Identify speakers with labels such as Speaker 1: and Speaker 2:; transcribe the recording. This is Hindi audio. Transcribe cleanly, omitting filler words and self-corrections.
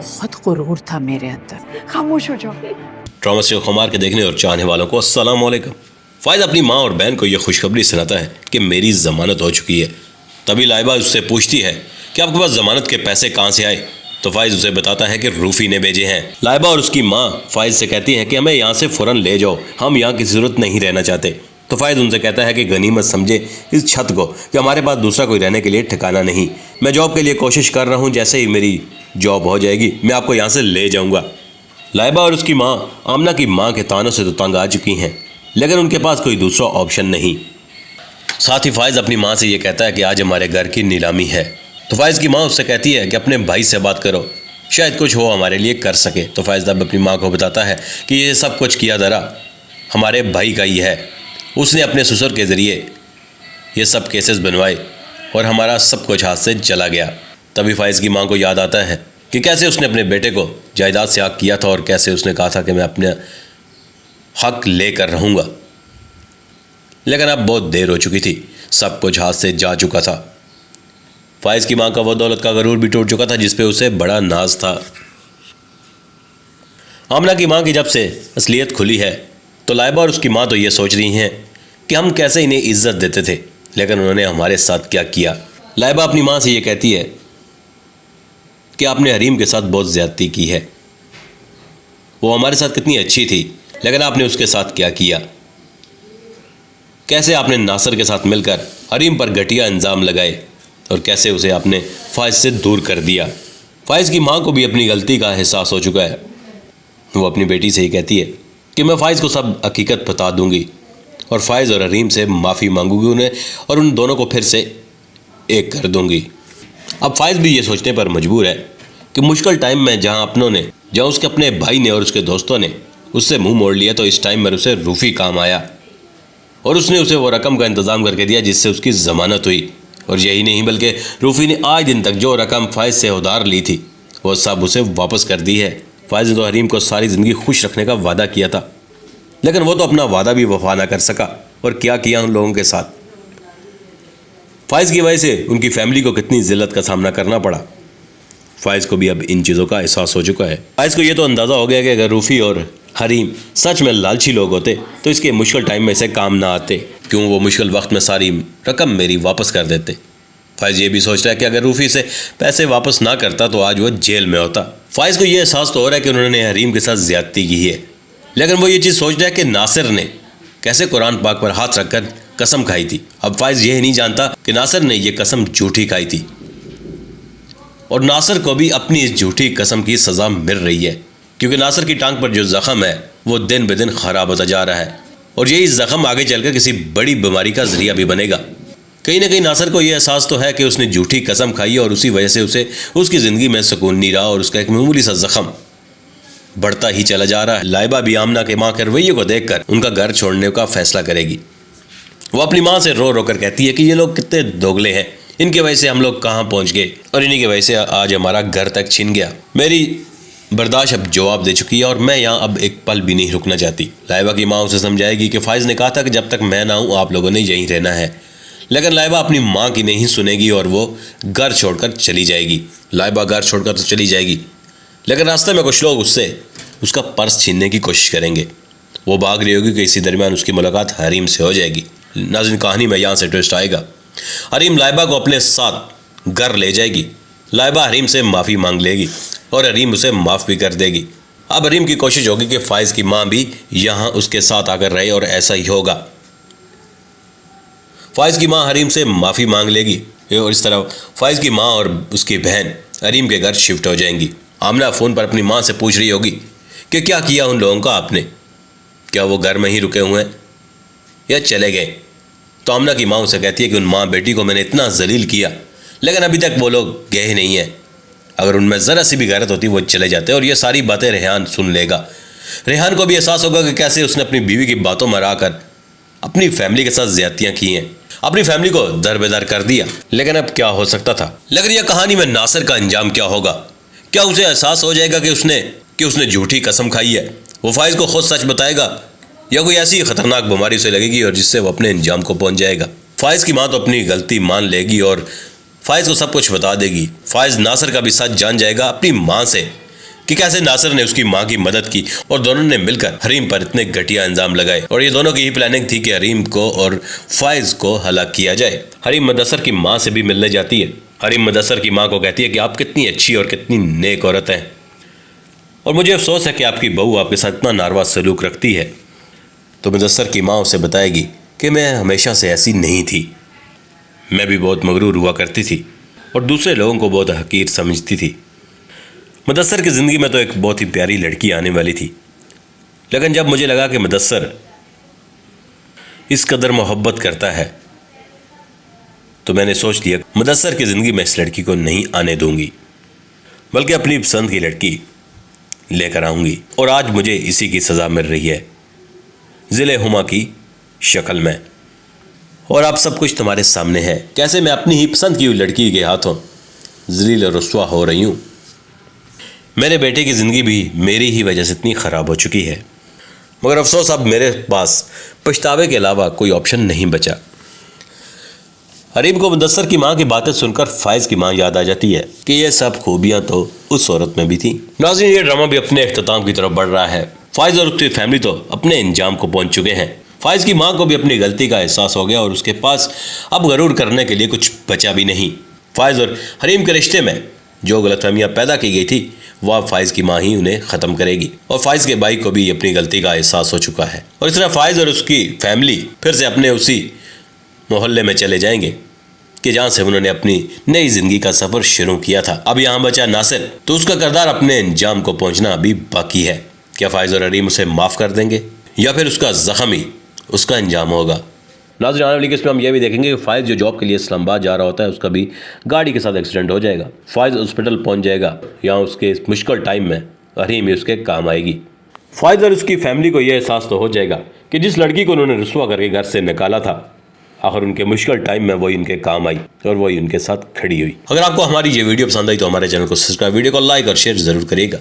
Speaker 1: बहुत गुरूर था मेरे अंदर। खामोश हो जाओ।
Speaker 2: ड्रामा से खुमार के देखने और चाहने वालों को अस्सलाम वालेकुम। फायद अपनी माँ और बहन को यह खुशखबरी सुनाता है कि मेरी जमानत हो चुकी है। तभी लाइबा उससे पूछती है कि आपके पास जमानत के पैसे कहाँ से आए। तो फाइज उसे बताता है कि रूफी ने भेजे हैं। लाइबा और उसकी माँ फाइज से कहती हैं कि हमें यहाँ से फौरन ले जाओ, हम यहाँ की जरूरत नहीं रहना चाहते। तो फाइज उनसे कहता है कि गनीमत समझे इस छत को कि हमारे पास दूसरा कोई रहने के लिए ठिकाना नहीं। मैं जॉब के लिए कोशिश कर रहा हूँ, जैसे ही मेरी जॉब हो जाएगी मैं आपको यहाँ से ले जाऊँगा। लाइबा और उसकी माँ आमना की माँ के तानों से तो तंग आ चुकी हैं, लेकिन उनके पास कोई दूसरा ऑप्शन नहीं। साथ ही फाइज अपनी माँ से ये कहता है कि आज हमारे घर की नीलामी है। तो फाइज की माँ उससे कहती है कि अपने भाई से बात करो, शायद कुछ वो हमारे लिए कर सके। तो फाइज अब अपनी माँ को बताता है कि ये सब कुछ किया दरा हमारे भाई का ही है। उसने अपने ससुर के ज़रिए ये सब केसेस बनवाए और हमारा सब कुछ हाथ से चला गया। तभी फाइज की माँ को याद आता है कि कैसे उसने अपने बेटे को जायदाद से हक किया था और कैसे उसने कहा था कि मैं अपने हक लेकर रहूँगा, लेकिन अब बहुत देर हो चुकी थी, सब कुछ हाथ से जा चुका था। फाइज की माँ का वो दौलत का गरूर भी टूट चुका था जिस पे उसे बड़ा नाज था। आमना की माँ की जब से असलियत खुली है तो लाइबा और उसकी माँ तो ये सोच रही हैं कि हम कैसे इन्हें इज्जत देते थे, लेकिन उन्होंने हमारे साथ क्या किया। लाइबा अपनी माँ से ये कहती है कि आपने हरीम के साथ बहुत ज़्यादती की है। वो हमारे साथ कितनी अच्छी थी, लेकिन आपने उसके साथ क्या किया। कैसे आपने नासिर के साथ मिलकर हरीम पर घटिया इल्ज़ाम लगाए और कैसे उसे आपने फाइज से दूर कर दिया। फाइज की माँ को भी अपनी गलती का एहसास हो चुका है। वो अपनी बेटी से ही कहती है कि मैं फ़ाइज़ को सब हकीकत बता दूंगी और फ़ाइज़ और हरीम से माफ़ी मांगूंगी उन्हें और उन दोनों को फिर से एक कर दूंगी। अब फ़ाइज़ भी ये सोचने पर मजबूर है कि मुश्किल टाइम में जहाँ उसके अपने भाई ने और उसके दोस्तों ने उससे मुंह मोड़ लिया, तो इस टाइम में उसे रूफ़ी काम आया और उसने उसे वो रकम का इंतज़ाम करके दिया जिससे उसकी ज़मानत हुई। और यही नहीं बल्कि रूफ़ी ने आज दिन तक जो रकम फ़ाइज़ से उधार ली थी वो सब उसे वापस कर दी है। फ़ाइज़ ने तो हरीम को सारी ज़िंदगी खुश रखने का वादा किया था, लेकिन वो तो अपना वादा भी वफा ना कर सका और क्या किया उन लोगों के साथ। फ़ाइज़ की वजह से उनकी फैमिली को कितनी ज़िल्लत का सामना करना पड़ा। फ़ाइज़ को भी अब इन चीज़ों का एहसास हो चुका है। फ़ाइज़ को ये तो अंदाज़ा हो गया कि अगर रूफ़ी और हरीम सच में लालची लोग होते तो इसके मुश्किल टाइम में से काम ना आते, क्यों वो मुश्किल वक्त में सारी रकम मेरी वापस कर देते। फ़ाइज़ ये भी सोच रहा है कि अगर रूफ़ी से पैसे वापस ना करता तो आज वो जेल में होता। फ़ाइज़ को ये एहसास तो हो रहा है कि उन्होंने हरीम के साथ ज़्यादती की है, लेकिन वो ये चीज़ सोच रहा है कि नासिर ने कैसे कुरान पाक पर हाथ रखकर कसम खाई थी। अब फ़ाइज़ ये नहीं जानता कि नासिर ने यह कसम झूठी खाई थी और नासिर को भी अपनी इस झूठी कसम की सज़ा मिल रही है, क्योंकि नासिर की टांग पर जो ज़ख़म है वो दिन ब दिन ख़राब होता जा रहा है और यही ज़ख़म आगे चलकर किसी बड़ी बीमारी का ज़रिया भी बनेगा। कहीं ना कहीं नासिर को ये एहसास तो है कि उसने झूठी कसम खाई और उसी वजह से उसे उसकी ज़िंदगी में सुकून नहीं रहा और उसका एक मामूली सा ज़ख़म बढ़ता ही चला जा रहा है। लाइबा भी आमना के माँ के रवैये को देखकर उनका घर छोड़ने का फैसला करेगी। वो अपनी माँ से रो रो कर कहती है कि ये लोग कितने दोगले हैं, इनकी वजह से हम लोग कहाँ पहुँच गए और इन्हीं की वजह से आज हमारा घर तक छिन गया। मेरी बर्दाश्त अब जवाब दे चुकी है और मैं यहाँ अब एक पल भी नहीं रुकना चाहती। लाइबा की माँ उसे समझाएगी कि फ़ाइज़ ने कहा था कि जब तक मैं ना हूँ आप लोगों ने यहीं रहना है, लेकिन लाइबा अपनी माँ की नहीं सुनेगी और वो घर छोड़कर चली जाएगी। लाइबा घर छोड़कर तो चली जाएगी, लेकिन रास्ते में कुछ लोग उससे उसका पर्स छीनने की कोशिश करेंगे। वो भाग रही होगी कि इसी दरमियान उसकी मुलाकात हरीम से हो जाएगी। नाज़रीन, कहानी में यहाँ से ट्विस्ट आएगा। हरीम लाइबा को अपने साथ घर ले जाएगी। लाइबा हरीम से माफ़ी मांग लेगी और हरीम उसे माफ़ भी कर देगी। अब हरीम की कोशिश होगी कि फ़ाइज़ की माँ भी यहाँ उसके साथ आकर रहे और ऐसा ही होगा। फ़ाइज़ की माँ हरीम से माफ़ी मांग लेगी और इस तरह फ़ाइज़ की माँ और उसकी बहन हरीम के घर शिफ्ट हो जाएंगी। आमना फ़ोन पर अपनी माँ से पूछ रही होगी कि क्या किया उन लोगों का आपने, क्या वो घर में ही रुके हुए हैं या चले गए। तो आमना की माँ उसे कहती है कि उन माँ बेटी को मैंने इतना जलील किया, लेकिन अभी तक वो लोग गए ही नहीं हैं। अगर उनमें ज़रा सी भी गैरत होती वो चले जाते। और ये सारी बातें रेहान सुन लेगा। रेहान को भी एहसास होगा कि कैसे उसने अपनी बीवी की बातों में आकर अपनी फैमिली के साथ ज़्यादतियाँ की हैं, अपनी फैमिली को दर बेदर कर दिया। लेकिन अब क्या हो सकता था। लेकिन यह कहानी में नासिर का अंजाम क्या होगा। क्या उसे एहसास हो जाएगा कि उसने झूठी कसम खाई है। वो फ़ाइज़ को खुद सच बताएगा या कोई ऐसी खतरनाक बीमारी से लगेगी और जिससे वो अपने अंजाम को पहुंच जाएगा। फ़ाइज़ की माँ तो अपनी गलती मान लेगी और फ़ाइज़ को सब कुछ बता देगी। फ़ाइज़ नासिर का भी सच जान जाएगा अपनी माँ से कि कैसे नासिर ने उसकी माँ की मदद की और दोनों ने मिलकर हरीम पर इतने घटिया इंजाम लगाए और ये दोनों की ही प्लानिंग थी कि हरीम को और फाइज को हलाक किया जाए। हरीम मुदस्सर की माँ से भी मिलने जाती है। हरीम मुदस्सर की माँ को कहती है कि आप कितनी अच्छी और कितनी नेक औरत हैं और मुझे अफसोस है कि आपकी बहू आपके साथ इतना नारवा सलूक रखती है। तो मुदस्सर की माँ उसे बताएगी कि मैं हमेशा से ऐसी नहीं थी, मैं भी बहुत मगरूर हुआ करती थी और दूसरे लोगों को बहुत हकीर समझती थी। मुदस्सर की ज़िंदगी में तो एक बहुत ही प्यारी लड़की आने वाली थी, लेकिन जब मुझे लगा कि मुदस्सर इस कदर मोहब्बत करता है तो मैंने सोच लिया मुदस्सर की ज़िंदगी में इस लड़की को नहीं आने दूंगी, बल्कि अपनी पसंद की लड़की लेकर आऊंगी। और आज मुझे इसी की सज़ा मिल रही है, ज़िले हुमा की शक्ल में। और आप सब कुछ तुम्हारे सामने है, कैसे मैं अपनी ही पसंद की हुई लड़की के हाथों ज़लील और रुस्वा हो रही हूँ। मेरे बेटे की ज़िंदगी भी मेरी ही वजह से इतनी ख़राब हो चुकी है, मगर अफसोस अब मेरे पास पछतावे के अलावा कोई ऑप्शन नहीं बचा। हरीम को मुदस्सर की माँ की बातें सुनकर फाइज की माँ याद आ जाती है कि ये सब खूबियाँ तो उस औरत में भी थी। नाज़रीन, ये ड्रामा भी अपने अख्ताम की तरफ बढ़ रहा है। फाइज और उसकी फैमिली तो अपने इंजाम को पहुँच चुके हैं। फाइज की माँ को भी अपनी गलती का एहसास हो गया और उसके पास अब गरूर करने के लिए कुछ बचा भी नहीं। फाइज और हरीम के रिश्ते में जो गलतफहमियाँ पैदा की गई थी वह फाइज की माँ ही उन्हें ख़त्म करेगी और फाइज के भाई को भी अपनी गलती का एहसास हो चुका है। और इस तरह फाइज और उसकी फैमिली फिर से अपने उसी मोहल्ले में चले जाएंगे कि जहाँ से उन्होंने अपनी नई ज़िंदगी का सफ़र शुरू किया था। अब यहाँ बचा नासिर, तो उसका किरदार अपने अंजाम को पहुँचना अभी बाकी है। क्या फाइज और हरीम उसे माफ़ कर देंगे या फिर उसका ज़ख्म ही उसका अंजाम होगा? नाज़रीन, आने वाली केस में हम ये भी देखेंगे कि फाइज जो जॉब के लिए इस्लामाबाद जा रहा होता है उसका भी गाड़ी के साथ एक्सीडेंट हो जाएगा। फाइज हॉस्पिटल पहुंच जाएगा, यहाँ उसके इस मुश्किल टाइम में हरीम ही उसके काम आएगी। फाइज और उसकी फैमिली को यह एहसास तो हो जाएगा कि जिस लड़की को उन्होंने रुस्वा करके घर से निकाला था, आखिर उनके मुश्किल टाइम में वही उनके काम आई और वही उनके साथ खड़ी हुई। अगर आपको हमारी ये वीडियो पसंद आई तो हमारे चैनल को सब्सक्राइब, वीडियो को लाइक और शेयर ज़रूर करिएगा।